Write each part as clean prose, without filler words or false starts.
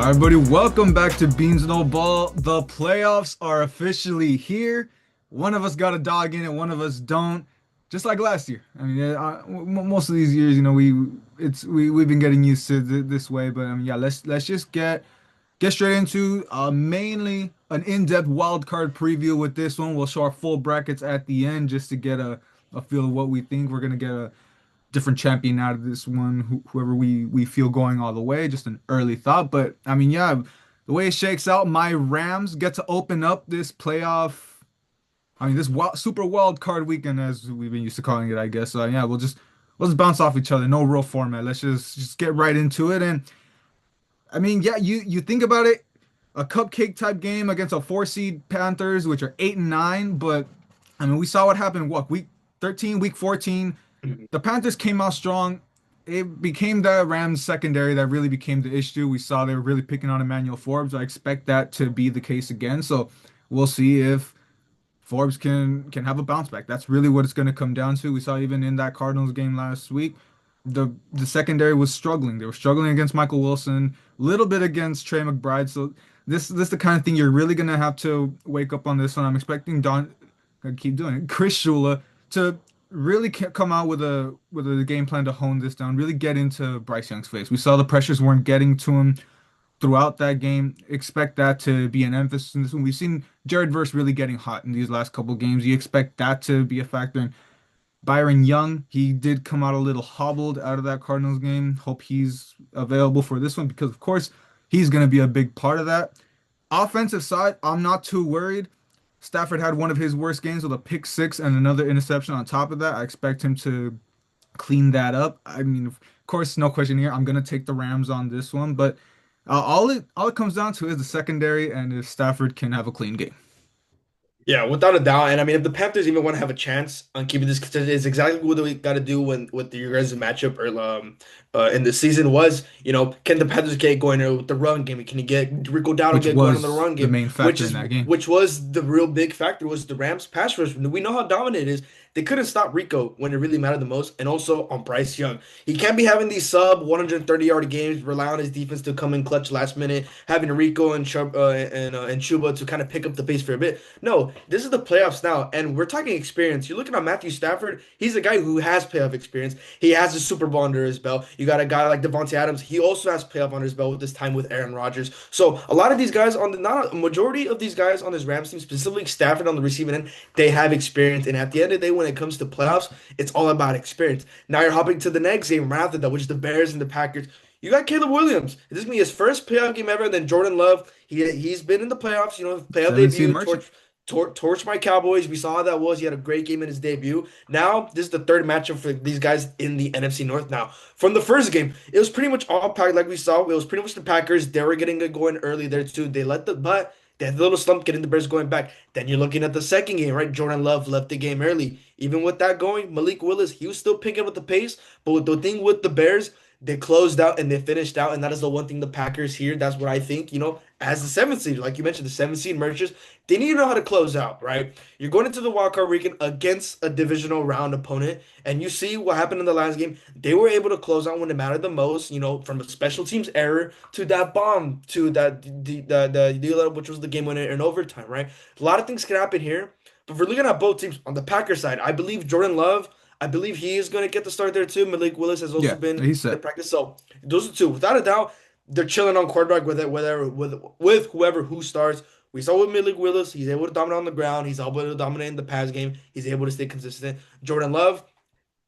All right, everybody, welcome back to Beans No Ball. The playoffs are officially here. One of us got a dog in it, one of us don't. Just like last year. I mean, most of these years, we've been getting used to this way. But yeah, let's just get straight into mainly an in-depth wild card preview with this one. We'll show our full brackets at the end just to get a feel of what we think. We're gonna get a different champion out of this one, whoever we feel going all the way. Just an early thought, but I mean, yeah, the way it shakes out, my Rams get to open up this playoff. I mean, this super wild card weekend, as we've been used to calling it, I guess. So yeah, we'll just bounce off each other. No real format. Let's just get right into it. And I mean, yeah, you think about it, a cupcake type game against a four seed Panthers, which are 8 and 9. But I mean, we saw what happened. What week 13, week 14, the Panthers came out strong. It became the Rams secondary that really became the issue. We saw they were really picking on Emmanuel Forbes. I expect that to be the case again. So we'll see if Forbes can have a bounce back. That's really what it's going to come down to. We saw even in that Cardinals game last week, the secondary was struggling. They were struggling against Michael Wilson, a little bit against Trey McBride. So this is the kind of thing you're really going to have to wake up on this one. I'm expecting I keep doing it, Chris Shula to really come out with a game plan to hone this down, really get into Bryce Young's face. We saw the pressures weren't getting to him throughout that game. Expect that to be an emphasis in this one. We've seen Jared Verse really getting hot in these last couple games. You expect that to be a factor. And Byron Young, he did come out a little hobbled out of that Cardinals game. Hope he's available for this one because, of course, he's going to be a big part of that. Offensive side, I'm not too worried. Stafford had one of his worst games with a pick six and another interception on top of that. I expect him to clean that up. I mean, of course, no question here. I'm gonna take the Rams on this one, but all it comes down to is the secondary and if Stafford can have a clean game. Yeah, without a doubt. And I mean, if the Panthers even want to have a chance on keeping this consistent, it's exactly what we got to do when with your guys' matchup or in the season was, can the Panthers get going with the run game? Can you get Rico Dowdle Which get going on the was run the game? main Which factor in is that game. which was the real big factor was the Rams pass rush. We know how dominant it is. They couldn't stop Rico when it really mattered the most, and also on Bryce Young. He can't be having these sub 130-yard games, rely on his defense to come in clutch last minute, having Rico and Chuba to kind of pick up the pace for a bit. No, this is the playoffs now, and we're talking experience. You're looking at Matthew Stafford. He's a guy who has playoff experience. He has a Super Bowl under his belt. You got a guy like Devontae Adams. He also has playoff under his belt with this time with Aaron Rodgers. So a lot of these guys on the not a majority of these guys on this Rams team, specifically Stafford on the receiving end, they have experience. And at the end of the day, when it comes to playoffs, it's all about experience. Now you're hopping to the next game right after that, which is the Bears and the Packers. You got Caleb Williams. This is gonna be his first playoff game ever. Then Jordan Love. He's been in the playoffs. Playoff Seven seed debut. merchant. Torch my Cowboys. We saw how that was. He had a great game in his debut. Now, this is the third matchup for these guys in the NFC North now. From the first game, it was pretty much all packed like we saw. It was pretty much the Packers. They were getting it going early there too. They had a little slump getting the Bears going back. Then you're looking at the second game, right? Jordan Love left the game early. Even with that going, Malik Willis, he was still picking up the pace. But with the thing with the Bears, they closed out and they finished out, and that is the one thing the Packers here. That's what I think. As the seventh seed, like you mentioned, the seventh seed mergers, they need to know how to close out, right? You're going into the wild card weekend against a divisional round opponent, and you see what happened in the last game. They were able to close out when it mattered the most. From a special teams error to that bomb to that the deal, which was the game winner in overtime, right? A lot of things can happen here, but if we're looking at both teams on the Packers side, I believe Jordan Love. I believe he is going to get the start there too. Malik Willis has also Yeah, been he's in set. practice. So those are two. Without a doubt, they're chilling on quarterback with it, with whoever who starts. We saw with Malik Willis, he's able to dominate on the ground. He's able to dominate in the pass game. He's able to stay consistent. Jordan Love,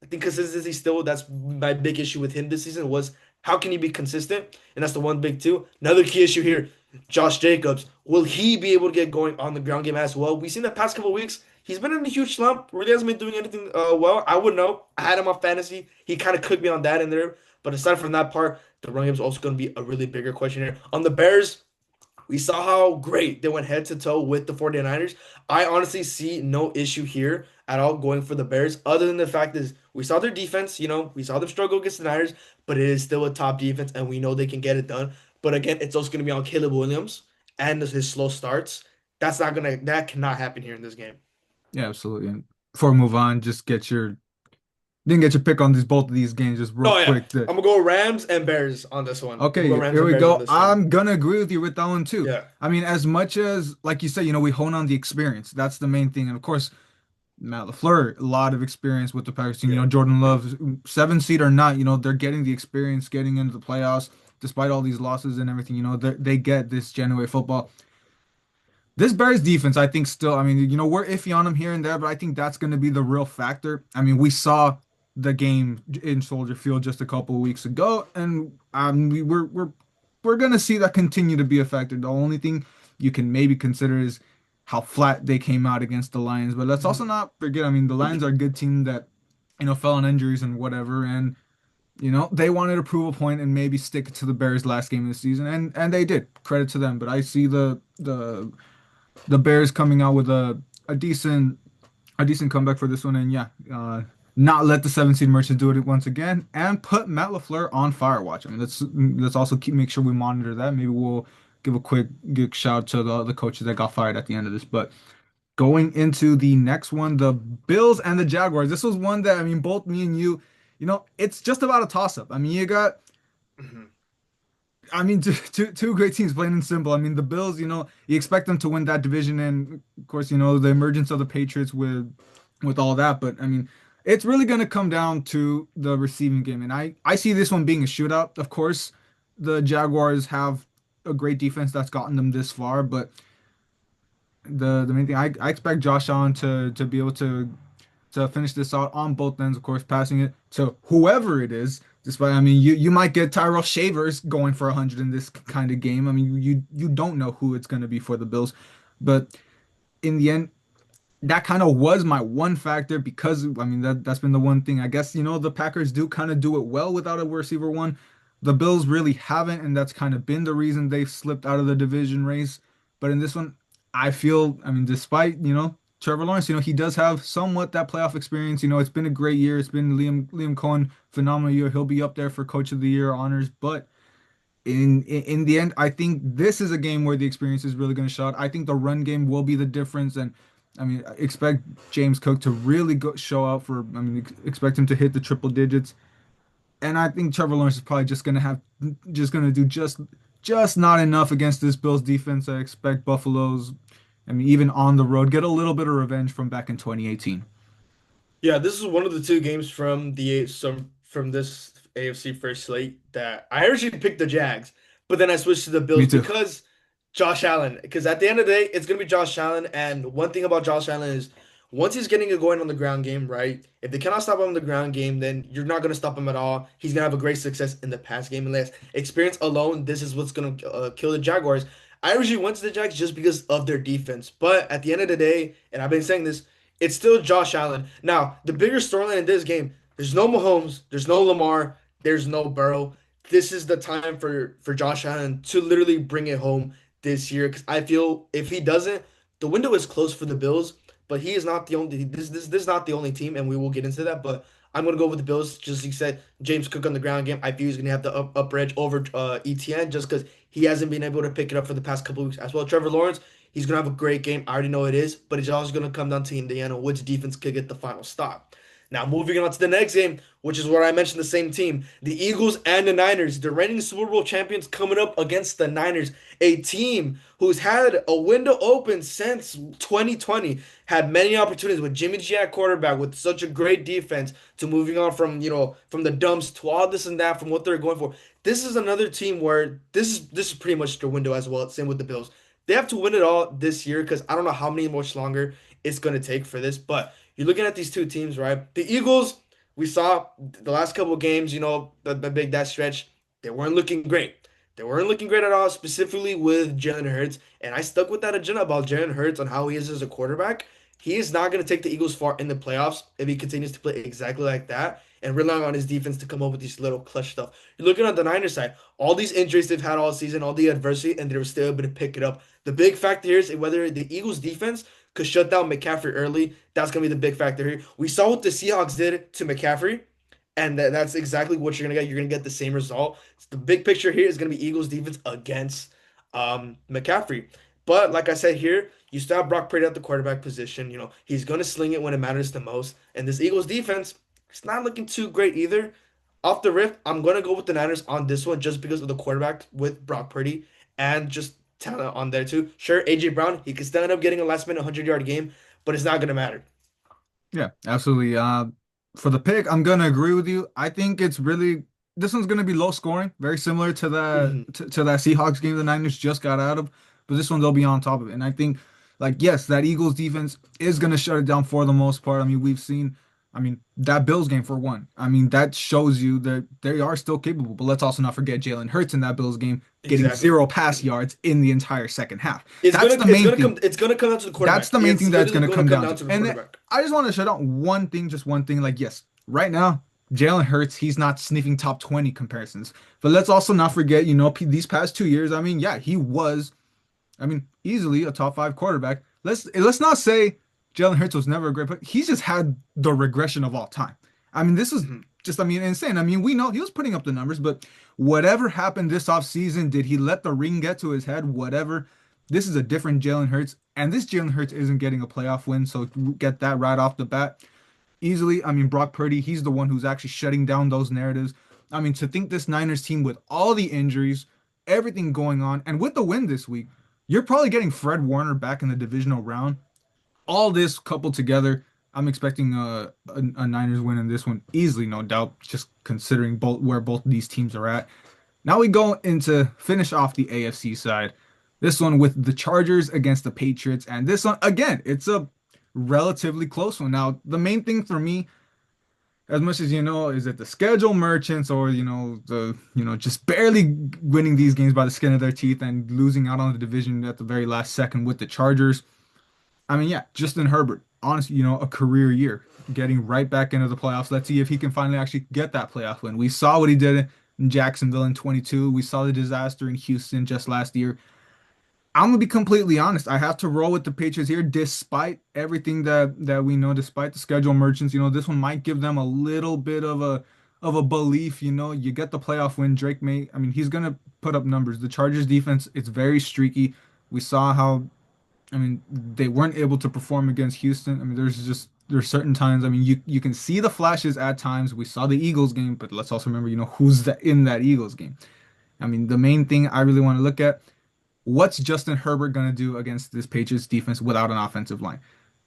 I think consistency still, that's my big issue with him this season was how can he be consistent? And that's the one big two. Another key issue here, Josh Jacobs. Will he be able to get going on the ground game as well? We've seen the past couple of weeks, he's been in a huge slump. Really hasn't been doing anything well. I would know. I had him on fantasy. He kind of cooked me on that in there. But aside from that part, the run game is also going to be a really bigger question here. On the Bears, we saw how great they went head to toe with the 49ers. I honestly see no issue here at all going for the Bears, other than the fact is we saw their defense, we saw them struggle against the Niners, but it is still a top defense, and we know they can get it done. But again, it's also going to be on Caleb Williams and his slow starts. That cannot happen here in this game. Yeah, absolutely. And before we move on, just get your didn't get your pick on these both of these games just real Oh yeah, quick. I'm gonna go Rams and Bears on this one. I'm gonna go Okay, Rams here and we Bears on go. this one. I'm gonna agree with you with that one too. Yeah. I mean, as much as like you said, we hone on the experience. That's the main thing. And of course, Matt LaFleur, a lot of experience with the Packers team. Yeah. Jordan Love, seven seed or not, they're getting the experience getting into the playoffs despite all these losses and everything. They get this January football. This Bears defense, I think, still, I mean, we're iffy on them here and there, but I think that's going to be the real factor. I mean, we saw the game in Soldier Field just a couple of weeks ago, and we're going to see that continue to be a factor. The only thing you can maybe consider is how flat they came out against the Lions, but let's also Mhm. not forget. I mean, the Lions are a good team that fell on injuries and whatever, and they wanted to prove a point and maybe stick it to the Bears last game of the season, and they did. Credit to them, but I see the Bears coming out with a decent comeback for this one, and yeah, not let the seven seed Merchants do it once again, and put Matt LaFleur on fire watch. I mean, let's also make sure we monitor that. Maybe we'll give a quick shout to the coaches that got fired at the end of this. But going into the next one, the Bills and the Jaguars. This was one that I mean, both me and you, it's just about a toss up. I mean, you got Mhm. I mean, two great teams, plain and simple. I mean, the Bills, you expect them to win that division, and of course, the emergence of the Patriots with all that. But I mean, it's really going to come down to the receiving game, and I see this one being a shootout. Of course, the Jaguars have a great defense that's gotten them this far, but the main thing I expect Josh Allen to be able to finish this out on both ends, of course, passing it to whoever it is. Despite, I mean, you might get Tyrell Shavers going for 100 in this kind of game. I mean, you don't know who it's going to be for the Bills, but in the end, that kind of was my one factor because I mean that's been the one thing. I guess the Packers do kind of do it well without a receiver one. The Bills really haven't, and that's kind of been the reason they've slipped out of the division race. But in this one, I feel, I mean, despite Trevor Lawrence, he does have somewhat that playoff experience. It's been a great year. It's been Liam Cohen phenomenal year. He'll be up there for Coach of the Year honors, but in the end, I think this is a game where the experience is really going to show out. I think the run game will be the difference, and I mean, I expect James Cook to really show out for. I mean, expect him to hit the triple digits, and I think Trevor Lawrence is probably just going to do just not enough against this Bills defense. I expect Buffalo's. I mean, even on the road, get a little bit of revenge from back in 2018. Yeah, this is one of the two games from this AFC first slate that I originally picked the Jags, but then I switched to the Me Bills too. because Josh Allen. Because at the end of the day, it's gonna be Josh Allen, and one thing about Josh Allen is once he's getting it going on the ground game, right? If they cannot stop him on the ground game, then you're not gonna stop him at all. He's gonna have a great success in the pass game, unless experience alone. This is what's gonna kill the Jaguars. I originally went to the Jags just because of their defense, but at the end of the day, and I've been saying this. It's still Josh Allen. Now, the bigger storyline in this game, there's no Mahomes, there's no Lamar, there's no Burrow. This is the time for Josh Allen to literally bring it home this year because I feel if he doesn't, the window is closed for the Bills, but he is not the only this is not the only team, and we will get into that. But I'm gonna go with the Bills. Just like you said, James Cook on the ground game. I feel he's gonna have the upper edge over ETN just because he hasn't been able to pick it up for the past couple weeks as well. Trevor Lawrence, he's gonna have a great game. I already know it is, but it's also gonna come down to Indiana, which defense could get the final stop. Now moving on to the next game, which is where I mentioned the same team, the Eagles and the Niners, the reigning Super Bowl champions coming up against the Niners, a team who's had a window open since 2020, had many opportunities with Jimmy G at quarterback, with such a great defense, to moving on from from the dumps to all this and that from what they're going for. This is another team where this is pretty much their window as well. Same with the Bills. They have to win it all this year because I don't know how many much longer it's going to take for this. But you're looking at these two teams, right? The Eagles, we saw the last couple of games, the big that stretch, they weren't looking great. They weren't looking great at all, specifically with Jalen Hurts. And I stuck with that agenda about Jalen Hurts on how he is as a quarterback. He is not going to take the Eagles far in the playoffs if he continues to play exactly like that and relying on his defense to come up with these little clutch stuff. You're looking at the Niners side, all these injuries they've had all season, all the adversity, and they were still able to pick it up. The big factor here is whether the Eagles defense could shut down McCaffrey early. That's going to be the big factor here. We saw what the Seahawks did to McCaffrey, and that's exactly what you're going to get. You're going to get the same result. So the big picture here is going to be Eagles defense against McCaffrey. But like I said here, you still have Brock Purdy at the quarterback position. He's going to sling it when it matters the most. And this Eagles defense, It's not looking too great either. Off the rip, I'm gonna go with the Niners on this one just because of the quarterback with Brock Purdy and just talent on there too. Sure, AJ Brown, he could still end up getting a last minute 100-yard game, but it's not gonna matter. Yeah, absolutely. For the pick, I'm gonna agree with you. I think it's really this one's gonna be low scoring, very similar to Hmm. to that Seahawks game the Niners just got out of, but this one they'll be on top of it. And I think, like, yes, that Eagles defense is gonna shut it down for the most part. I mean, we've seen, I mean, that Bills game for one. I mean, that shows you that they are still capable. But let's also not forget Jalen Hurts in that Bills game getting Exactly. 0 pass yards in the entire second half. It's That's gonna the it's main gonna thing. come it's gonna come down to the That's quarterback. the main It's thing that's literally going to gonna come come down down to. to the And quarterback. I just want to shut down one thing, just one thing. Like, yes, right now, Jalen Hurts, he's not sniffing top 20 comparisons. But let's also not forget, these past 2 years, I mean, yeah, he was, I mean, easily a top five quarterback. Let's not say Jalen Hurts was never a great, but he's just had the regression of all time. I mean, this is Mhm. just, I mean, insane. I mean, we know he was putting up the numbers, but whatever happened this offseason, did he let the ring get to his head? Whatever. This is a different Jalen Hurts, and this Jalen Hurts isn't getting a playoff win, so get that right off the bat. Easily, I mean, Brock Purdy, he's the one who's actually shutting down those narratives. I mean, to think this Niners team with all the injuries, everything going on, and with the win this week, you're probably getting Fred Warner back in the divisional round. All this coupled together, I'm expecting a Niners win in this one easily, no doubt, just considering both where both of these teams are at. Now we go into finish off the AFC side. This one with the Chargers against the Patriots, and this one again, it's a relatively close one. Now, the main thing for me, as much as is it the schedule merchants or the just barely winning these games by the skin of their teeth and losing out on the division at the very last second with the Chargers. I mean, yeah, Justin Herbert, honestly, a career year, getting right back into the playoffs. Let's see if he can finally actually get that playoff win. We saw what he did in Jacksonville in 22. We saw the disaster in Houston just last year. I'm gonna be completely honest. I have to roll with the Patriots here, despite everything that we know, despite the schedule merchants. This one might give them a little bit of a belief. You get the playoff win. Drake May, I mean, he's gonna put up numbers. The Chargers defense, it's very streaky. We saw how, I mean, they weren't able to perform against Houston. I mean, there's certain times. I mean, you can see the flashes at times. We saw the Eagles game, but let's also remember, who's in that Eagles game. I mean, the main thing I really want to look at, what's Justin Herbert going to do against this Patriots defense without an offensive line?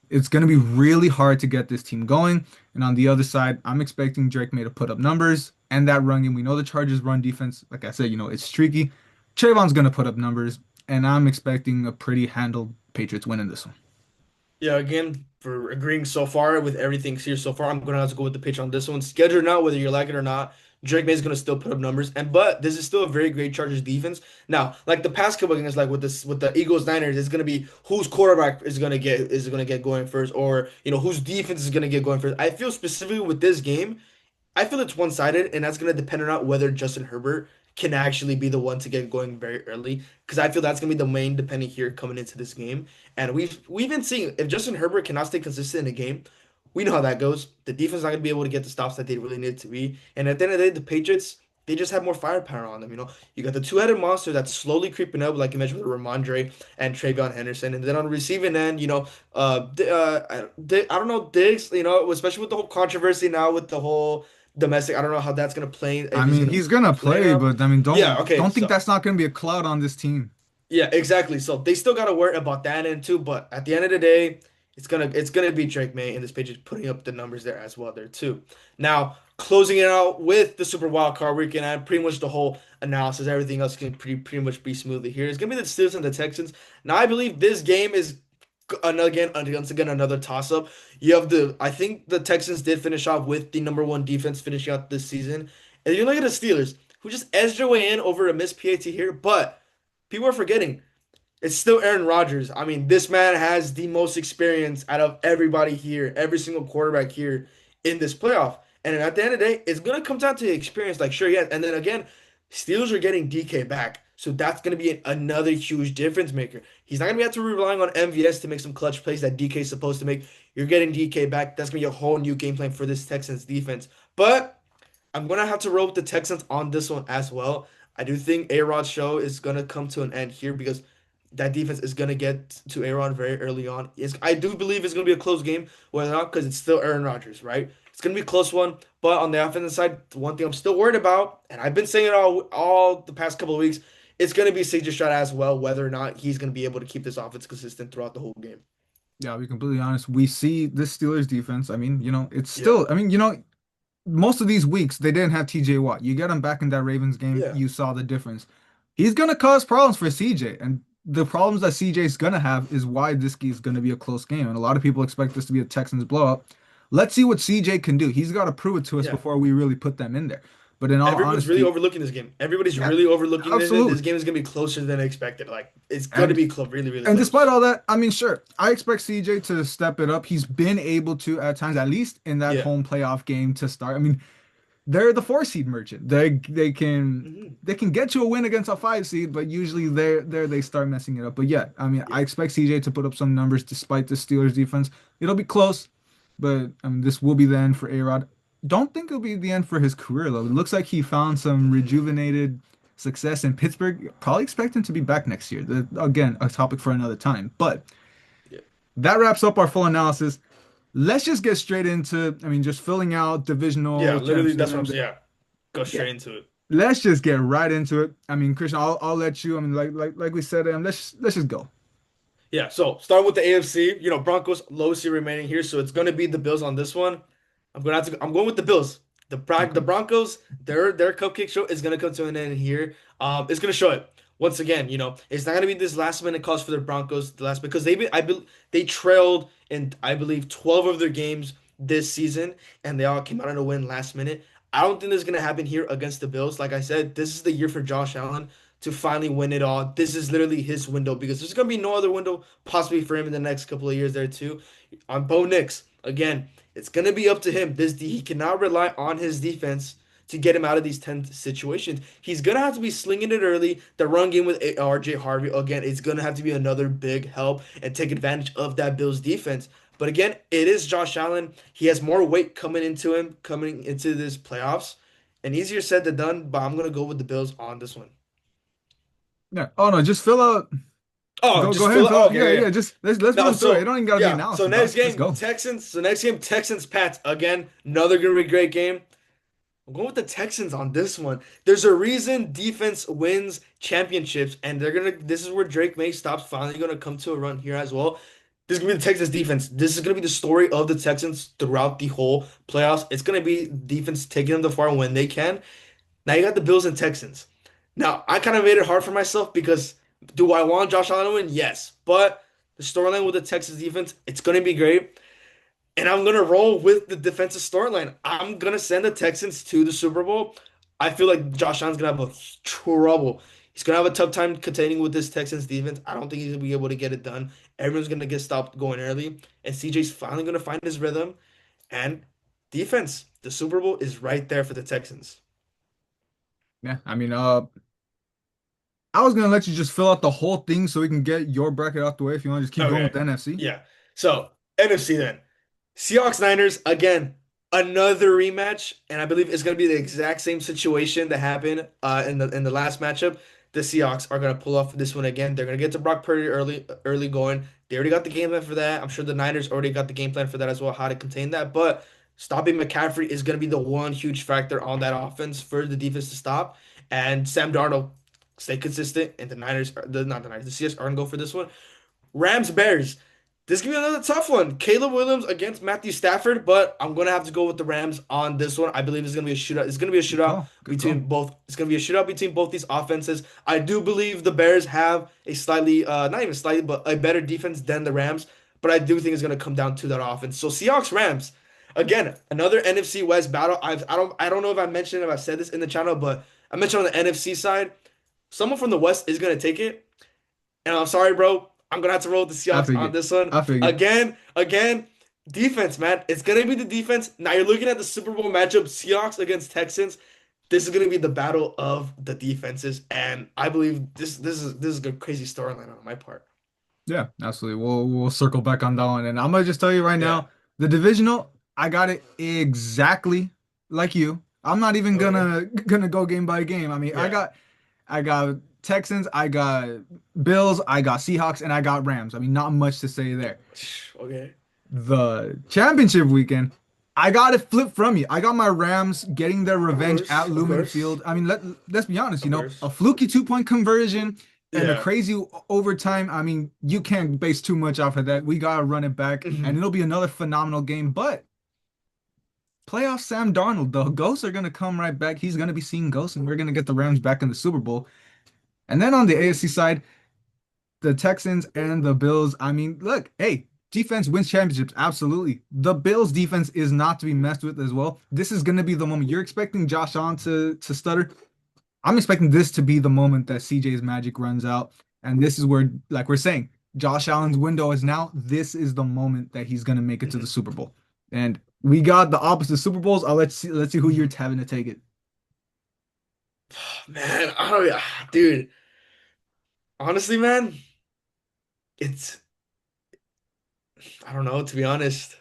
It's going to be really hard to get this team going. And on the other side, I'm expecting Drake May to put up numbers and that run game. We know the Chargers run defense, like I said, it's streaky. Trayvon's going to put up numbers, and I'm expecting a pretty handled Patriots win in this one. Yeah, again, for agreeing so far with everything here so far, I'm gonna have to go with the pitch on this one. Schedule or not, whether you like it or not, Drake May is gonna still put up numbers. But this is still a very great Chargers defense. Now, like the past couple games, like with the Eagles Niners, it's gonna be whose quarterback is gonna get going first, or whose defense is gonna get going first. I feel specifically with this game, I feel it's one-sided, and that's going to depend on whether Justin Herbert can actually be the one to get going very early. Because I feel that's going to be the main depending here coming into this game. And we've been seeing if Justin Herbert cannot stay consistent in a game, we know how that goes. The defense is not going to be able to get the stops that they really need to be. And at the end of the day, the Patriots, they just have more firepower on them. You got the two-headed monster that's slowly creeping up, like you mentioned with Ramondre and Travion Henderson. And then on the receiving end, I don't know, Diggs, especially with the whole controversy now with the whole domestic. I don't know how that's gonna play if I he's mean, gonna he's gonna play play, now. but I mean, Yeah, don't okay, don't think so that's not gonna be a cloud on this team. yeah, exactly. So they still gotta worry about that end too. But at the end of the day, it's gonna be Drake May and this page is putting up the numbers there as well there too. Now closing it out with the Super Wild Card weekend and pretty much the whole analysis, everything else can pretty much be smoothly here. It's gonna be the Steelers and the Texans. Now I believe this game is once again another toss up. You have I think the Texans did finish off with the number one defense finishing out this season. And you look at the Steelers, who just edged their way in over a missed PAT here, but people are forgetting it's still Aaron Rodgers. I mean, this man has the most experience out of everybody here, every single quarterback here in this playoff. And at the end of the day, it's gonna come down to experience. Like, sure, yeah. And then again, Steelers are getting DK back. So that's gonna be another huge difference maker. He's not gonna be able to relying on MVS to make some clutch plays that DK is supposed to make. You're getting DK back. That's gonna be a whole new game plan for this Texans defense. But I'm gonna have to roll with the Texans on this one as well. I do think A-Rod's show is gonna come to an end here because that defense is gonna get to Aaron very early on. I do believe it's gonna be a close game, whether or not because it's still Aaron Rodgers, right? It's gonna be a close one. But on the offensive side, the one thing I'm still worried about, and I've been saying it all the past couple of weeks, it's gonna be CJ Stroud as well, whether or not he's gonna be able to keep this offense consistent throughout the whole game. Yeah, I'll be completely honest. We see this Steelers defense. I mean, it's Yeah, still, I mean, most of these weeks they didn't have TJ Watt. You get him back in that Ravens game, yeah, you saw the difference. He's gonna cause problems for CJ, and the problems that CJ's gonna have is why this is gonna be a close game. And a lot of people expect this to be a Texans blowout. Let's see what CJ can do. He's got to prove it to us yeah. before we really put them in there. But in all Everyone's really honesty, overlooking this game. Everybody's yeah, really overlooking this. This absolutely. game is gonna be closer than expected. Like it's gonna And be really, really And despite close. all that, I mean, sure, I expect CJ to step it up. He's been able to at times, at least in that Yeah. home playoff game to start. I mean, they're the 4 seed merchant. Hmm. They can get you a win against a 5 seed, but usually they start messing it up. But yeah, I mean, I Yeah. expect CJ to put up some numbers despite the Steelers defense. It'll be close, but this will be the end for A-Rod. Don't think it'll be the end for his career though. It looks like he found some rejuvenated success in Pittsburgh. Probably expect him to be back next year. Again, a topic for another time. But Yeah. that wraps up our full analysis. Let's just get straight into, I mean, just filling out Yeah. divisional Literally, championship that's what I'm games. saying. Yeah. Go Yeah, straight into it. let's just get right into it. I mean, Christian, I'll let you. I mean, like we said, let's just go. Yeah. So start with the AFC. Broncos low seed remaining here, so it's gonna be the Bills on this one. I'm going with the Bills. The Okay. Broncos, their cupcake show is gonna come to an end here. It's gonna show it once again. It's not gonna be this last minute calls for the Broncos. The last because they trailed in I believe 12 of their games this season, and they all came out on a win last minute. I don't think this is gonna happen here against the Bills. Like I said, this is the year for Josh Allen to finally win it all. This is literally his window because there's gonna be no other window possibly for him in the next couple of years there too. On Bo Nix, again, it's gonna be up to him. He cannot rely on his defense to get him out of these 10 situations. He's gonna have to be slinging it early. The run game with RJ Harvey again is gonna have to be another big help and take advantage of that Bills defense. But again, it is Josh Allen. He has more weight coming into this playoffs. And easier said than done, but I'm gonna go with the Bills on this one. Yeah. Oh no, just fill out. Oh, Go just ahead and fill it. fill Oh, out. okay, Yeah, yeah, yeah. yeah. Just let's No, run through it. It so don't even gotta be yeah. So analysis, next dog. Let's game, go. Texans. So next game, Texans Pats. Again, another gonna be a great game. I'm going with the Texans on this one. There's a reason defense wins championships, and this is where Drake May stops finally gonna come to a run here as well. This is gonna be the Texans defense. This is gonna be the story of the Texans throughout the whole playoffs. It's gonna be defense taking them the far when they can. Now you got the Bills and Texans. Now I kind of made it hard for myself because do I want Josh Allen to win? Yes, but the storyline with the Texans defense, it's gonna be great. And I'm gonna roll with the defensive storyline. I'm gonna send the Texans to the Super Bowl. I feel like Josh Allen's gonna have a trouble. He's gonna have a tough time containing with this Texans defense. I don't think he's gonna be able to get it done. Everyone's gonna get stopped going early, and CJ's finally gonna find his rhythm. And defense, the Super Bowl is right there for the Texans. Yeah. I mean, I was gonna let you just fill out the whole thing so we can get your bracket out the way if you want to just keep going with Okay, the NFC. yeah. So NFC then. Seahawks Niners again, another rematch, and I believe it's going to be the exact same situation that happened in the last matchup. The Seahawks are going to pull off this one again. They're going to get to Brock Purdy early going. They already got the game plan for that. I'm sure the Niners already got the game plan for that as well, how to contain that. But stopping McCaffrey is going to be the one huge factor on that offense for the defense to stop. And Sam Darnold stay consistent, and the Niners, not the Niners, the Seahawks are going to go for this one. Rams Bears. This could be another tough one. Caleb Williams against Matthew Stafford, but I'm gonna have to go with the Rams on this one. I believe it's gonna be a shootout. It's gonna be a Good shootout call. Good between call. both. It's gonna be a shootout between both these offenses. I do believe the Bears have a slightly, not even slightly, but a better defense than the Rams. But I do think it's gonna come down to that offense. So Seahawks Rams, again, another NFC West battle. I don't know if I said this in the channel, but I mentioned on the NFC side, someone from the West is gonna take it. And I'm sorry, bro. I'm gonna have to roll with the I Seahawks on figured. this one. I figured. Again, defense, man. It's gonna be the defense. Now you're looking at the Super Bowl matchup, Seahawks against Texans. This is gonna be the battle of the defenses, and I believe this is a crazy storyline on my part. Yeah, absolutely. We'll circle back on that one. And I'm gonna just tell you right Yeah. now, the divisional, I got it exactly like you. I'm not even Okay. gonna go game by game. I mean, Yeah. I got Texans, I got Bills, I got Seahawks, and I got Rams. I mean, not much to say there. Okay. The championship weekend, I got it flipped from you. I got my Rams getting their Of revenge course, at of Lumen course, Field. I mean, let's be honest, of a course. fluky 2 point conversion and a Yeah. crazy overtime. I mean, you can't base too much off of that. We gotta run it back, and Mhm. it'll be another phenomenal game. But playoff Sam Darnold, the ghosts are gonna come right back. He's gonna be seeing ghosts, and we're gonna get the Rams back in the Super Bowl. And then on the AFC side, the Texans and the Bills. I mean, look, hey, defense wins championships. Absolutely. The Bills defense is not to be messed with as well. This is going to be the moment you're expecting Josh Allen to stutter. I'm expecting this to be the moment that CJ's magic runs out. And this is where, like we're saying, Josh Allen's window is now. This is the moment that he's going to make it to the Mhm. Super Bowl. And we got the opposite Super Bowls. Let's see who you're Mhm. having to take it. Man, I don't, dude. Honestly, man, it's I don't know. To be honest,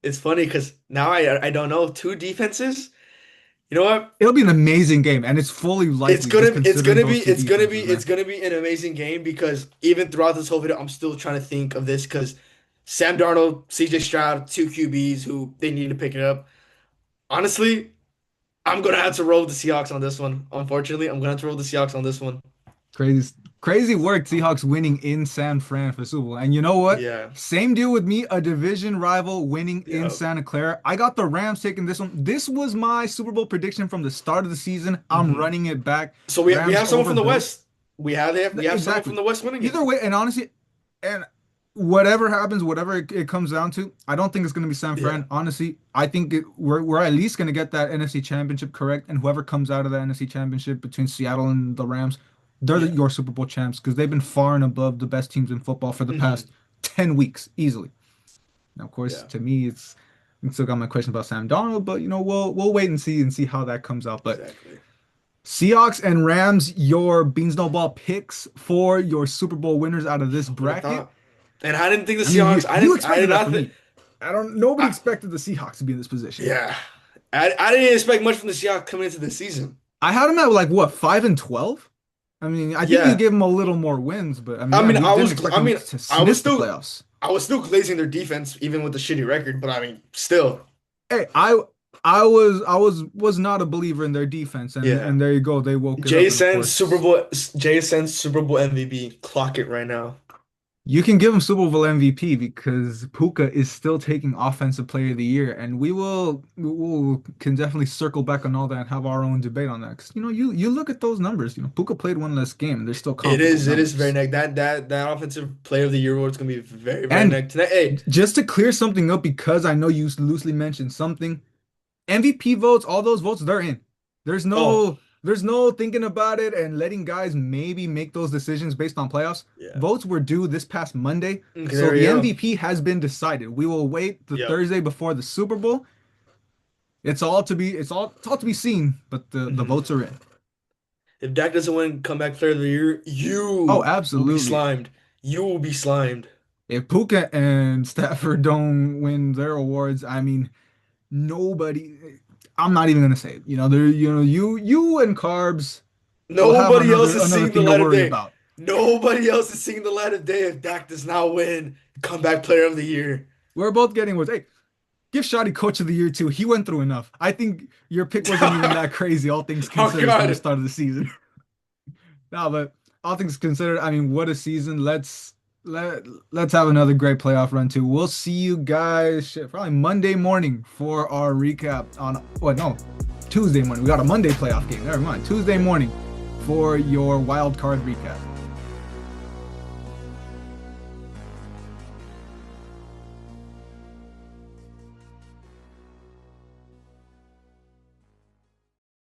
it's funny because now I don't know two defenses. You know what? It'll be an amazing game, and it's fully It's likely just gonna it's considering gonna be those two it's gonna be defenses, it's man. gonna be an amazing game because even throughout this whole video, I'm still trying to think of this because Sam Darnold, CJ Stroud, two QBs who they need to pick it up. Honestly, I'm gonna have to roll with the Seahawks on this one. Unfortunately, I'm gonna have to roll with the Seahawks on this one. Crazy, crazy work. Seahawks winning in San Fran for Super Bowl. And you know what? Yeah. Same deal with me. A division rival winning in Yeah. Santa Clara. I got the Rams taking this one. This was my Super Bowl prediction from the start of the season. I'm hmm running it back. So we Rams have someone over from the Bills. West. We have someone from Exactly. the West winning it. Either way, and honestly, and whatever happens, whatever it comes down to, I don't think it's going to be San Yeah. Fran. Honestly, I think we're at least going to get that NFC Championship correct, and whoever comes out of the NFC Championship between Seattle and the Rams, they're Yeah. your Super Bowl champs because they've been far and above the best teams in football for the hmm past 10 weeks easily. Now, of course, Yeah. to me, I still got my question about Sam Darnold, but we'll wait and see how that comes out. But Exactly. Seahawks and Rams, your Beans No Ball picks for your Super Bowl winners out of this Who would have bracket. thought? And I didn't think the I mean, Seahawks. you I expected did that not from think. me. I don't. Nobody I, expected the Seahawks to be in this position. yeah. I didn't expect much from the Seahawks coming into the season. I had them at like what 5-12. I mean, I think you Yeah. gave them a little more wins, but I mean, I yeah, mean, we didn't expect I them mean, to I was sniff the still, playoffs. I was still glazing their defense even with the shitty record. But I mean, still, Hey, I was not a believer in their defense, and yeah. there you go, they woke it up, and of course. Jay Sen's Super Bowl MVP. Clock it right now. You can give him Super Bowl MVP because Puka is still taking Offensive Player of the Year, and we will can definitely circle back on all that and have our own debate on that. Because you look at those numbers. Puka played one less game, and they're still comparable It is very numbers. neck. That offensive player of the year award is gonna be very, very And neck tonight. Hey, just to clear something up, because I know you loosely mentioned something, MVP votes, all those votes, they're in. There's oh, no there's no thinking about it and letting guys maybe make those decisions based on playoffs. yeah. Votes were due this past Monday, Okay, so there we the go. MVP has been decided. We will wait the Yep. Thursday before the Super Bowl. It's all to be seen, but the hmm votes are in. If Dak doesn't win comeback player of the year, Oh, you will be absolutely. slimed. You will be slimed. If Puka and Stafford don't win their awards, I mean, nobody. I'm not even gonna say it. You and Carbs will have Nobody else is another seeing the thing to light of worry day. about. Nobody else is seeing the light of day if Dak does not win comeback player of the year. We're both getting was, hey, give Shoddy Coach of the Year too. He went through enough. I think your pick wasn't even that crazy, all things Oh considered, from the God. start of the season. No, but all things considered, I mean, what a season. Let's have another great playoff run too. We'll see you guys probably Monday morning for our recap on what no, Tuesday morning. We got a Monday playoff game. Never mind. Tuesday morning for your wild card recap.